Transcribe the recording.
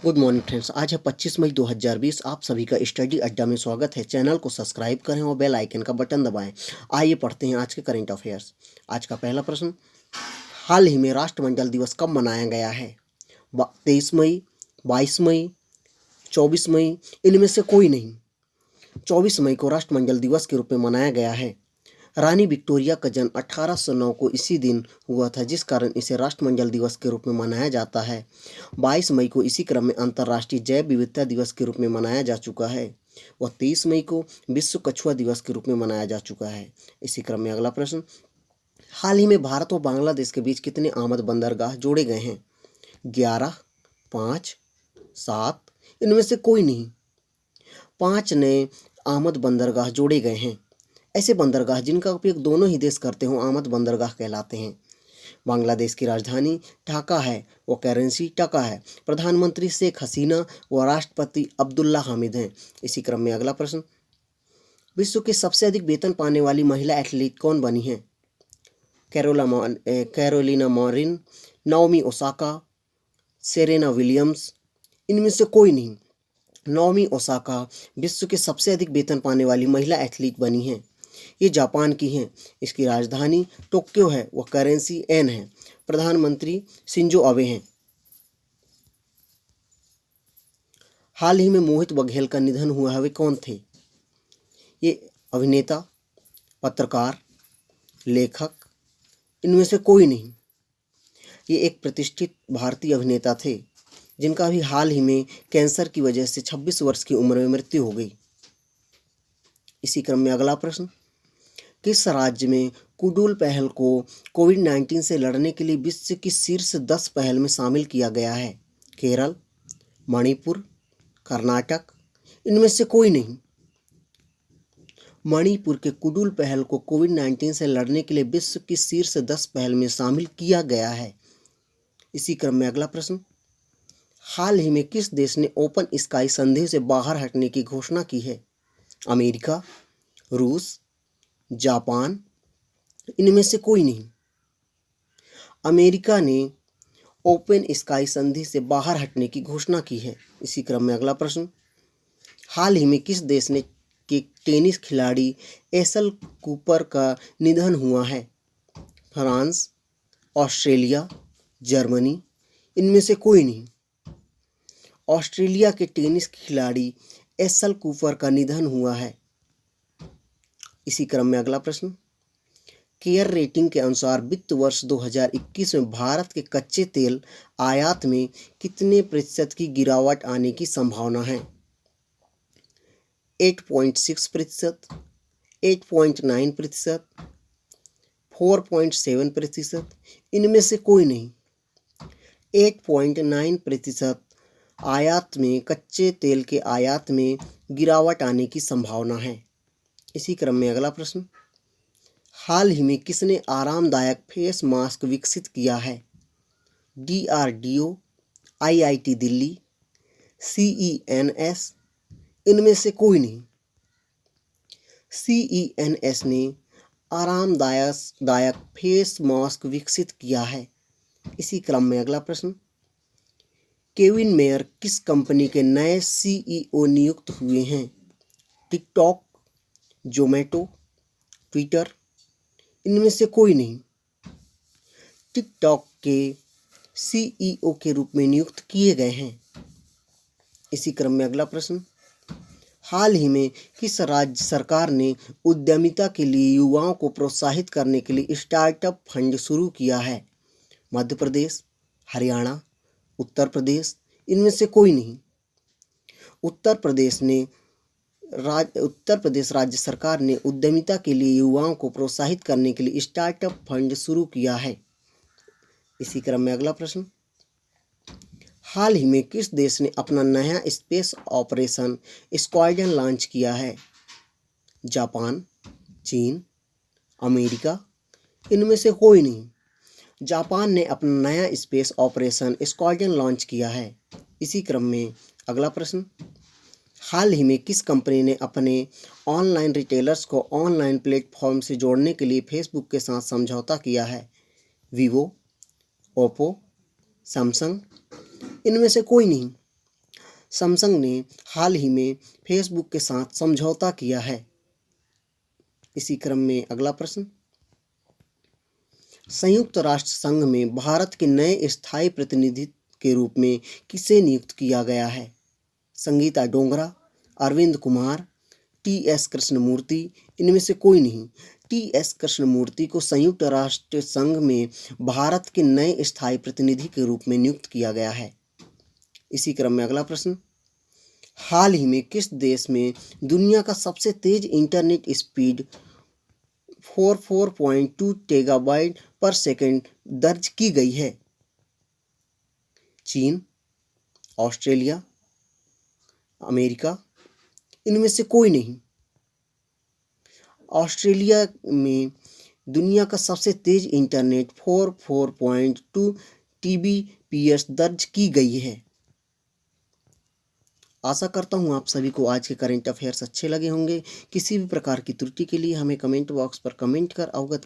Good morning friends. आज है 25 मई 2020। आप सभी का स्टडी अड्डा में स्वागत है। चैनल को सब्सक्राइब करें और बेल आइकन का बटन दबाएं। आइए पढ़ते हैं आज के करंट अफेयर्स। आज का पहला प्रश्न, हाल ही में राष्ट्रमंडल दिवस कब मनाया गया है? 23 मई, 22 मई, 24 मई, इनमें से कोई नहीं। 24 मई को राष्ट्रमंडल दिवस के रूप में मनाया गया है। रानी विक्टोरिया का जन्म 1809 को इसी दिन हुआ था, जिस कारण इसे राष्ट्रमंडल दिवस के रूप में मनाया जाता है। 22 मई को इसी क्रम में अंतर्राष्ट्रीय जैव विविधता दिवस के रूप में मनाया जा चुका है। वह 23 मई को विश्व कछुआ दिवस के रूप में मनाया जा चुका है। इसी क्रम में अगला प्रश्न, हाल ही में भारत और बांग्लादेश के बीच कितने आमद बंदरगाह जोड़े गए हैं? 11, 5, 7, इनमें से कोई नहीं। 5 नए आमद बंदरगाह जोड़े गए हैं। ऐसे बंदरगाह जिनका उपयोग दोनों ही देश करते हों आमद बंदरगाह कहलाते हैं। बांग्लादेश की राजधानी ढाका है, वो करेंसी टका है। प्रधानमंत्री शेख हसीना व राष्ट्रपति अब्दुल्ला हामिद हैं। इसी क्रम में अगला प्रश्न, विश्व की सबसे अधिक वेतन पाने वाली महिला एथलीट कौन बनी है? Carolina Marin, Naomi Osaka, Serena Williams, इनमें से कोई नहीं। नाओमी ओसाका विश्व के सबसे अधिक वेतन पाने वाली महिला एथलीट बनी हैं। ये जापान की हैं। इसकी राजधानी टोक्यो है, वह करेंसी एन है। प्रधानमंत्री शिंजो अबे हैं। हाल ही में मोहित बघेल का निधन हुआ है, वे कौन थे? ये अभिनेता, पत्रकार, लेखक, इनमें से कोई नहीं। ये एक प्रतिष्ठित भारतीय अभिनेता थे जिनका भी हाल ही में कैंसर की वजह से 26 वर्ष की उम्र में मृत्यु हो गई। इसी क्रम में अगला प्रश्न, किस राज्य में कुडूल पहल को कोविड-19 से लड़ने के लिए विश्व की शीर्ष 10 पहल में शामिल किया गया है? केरल, मणिपुर, कर्नाटक, इनमें से कोई नहीं। मणिपुर के कुडूल पहल को कोविड-19 से लड़ने के लिए विश्व की शीर्ष 10 पहल में शामिल किया गया है। इसी क्रम में अगला प्रश्न, हाल ही में किस देश ने ओपन स्काई संधि से बाहर हटने की घोषणा की है? अमेरिका, रूस, जापान, इनमें से कोई नहीं। अमेरिका ने ओपन स्काई संधि से बाहर हटने की घोषणा की है। इसी क्रम में अगला प्रश्न, हाल ही में किस देश ने के टेनिस खिलाड़ी एशल कूपर का निधन हुआ है? फ्रांस, ऑस्ट्रेलिया, जर्मनी, इनमें से कोई नहीं। ऑस्ट्रेलिया के टेनिस खिलाड़ी एशल कूपर का निधन हुआ है। इसी क्रम में अगला प्रश्न, केयर रेटिंग के अनुसार वित्त वर्ष 2021 में भारत के कच्चे तेल आयात में कितने प्रतिशत की गिरावट आने की संभावना है? 8.6%, 8.9%, 4.7%, इनमें से कोई नहीं। 8.9% आयात में कच्चे तेल के आयात में गिरावट आने की संभावना है। इसी क्रम में अगला प्रश्न, हाल ही में किसने आरामदायक फेस मास्क विकसित किया है? DRDO, IIT दिल्ली, CENS, इनमें से कोई नहीं। CENS ने आरामदायक फेस मास्क विकसित किया है। इसी क्रम में अगला प्रश्न, केविन मेयर किस कंपनी के नए CEO नियुक्त हुए हैं? टिकटॉक, जोमेटो, ट्विटर, इनमें से कोई नहीं। टिकटॉक के CEO के रूप में नियुक्त किए गए हैं। इसी क्रम में अगला प्रश्न, हाल ही में किस राज्य सरकार ने उद्यमिता के लिए युवाओं को प्रोत्साहित करने के लिए स्टार्टअप फंड शुरू किया है? मध्य प्रदेश, हरियाणा, उत्तर प्रदेश, इनमें से कोई नहीं। उत्तर प्रदेश राज्य सरकार ने उद्यमिता के लिए युवाओं को प्रोत्साहित करने के लिए स्टार्टअप फंड शुरू किया है। इसी क्रम में अगला प्रश्न, हाल ही में किस देश ने अपना नया स्पेस ऑपरेशन स्क्वाड्रन लॉन्च किया है? जापान, चीन, अमेरिका, इनमें से कोई नहीं। जापान ने अपना नया स्पेस ऑपरेशन स्क्वाड्रन लॉन्च किया है। इसी क्रम में अगला प्रश्न, हाल ही में किस कंपनी ने अपने ऑनलाइन रिटेलर्स को ऑनलाइन प्लेटफॉर्म से जोड़ने के लिए फेसबुक के साथ समझौता किया है? वीवो, ओप्पो, सैमसंग, इनमें से कोई नहीं। सैमसंग ने हाल ही में फेसबुक के साथ समझौता किया है। इसी क्रम में अगला प्रश्न, संयुक्त राष्ट्र संघ में भारत के नए स्थायी प्रतिनिधि के रूप में किसे नियुक्त किया गया है? संगीता डोगरा, अरविंद कुमार, टी.एस. कृष्णमूर्ति, इनमें से कोई नहीं। टी.एस. कृष्णमूर्ति को संयुक्त राष्ट्र संघ में भारत के नए स्थायी प्रतिनिधि के रूप में नियुक्त किया गया है। इसी क्रम में अगला प्रश्न, हाल ही में किस देश में दुनिया का सबसे तेज इंटरनेट स्पीड 44.2 टेगाबाइट पर सेकंड दर्ज की गई है? चीन, ऑस्ट्रेलिया, अमेरिका, इनमें से कोई नहीं। ऑस्ट्रेलिया में दुनिया का सबसे तेज इंटरनेट 44.2 टीबीपीएस दर्ज की गई है। आशा करता हूँ आप सभी को आज के करंट अफेयर्स अच्छे लगे होंगे। किसी भी प्रकार की त्रुटि के लिए हमें कमेंट बॉक्स पर कमेंट कर अवगत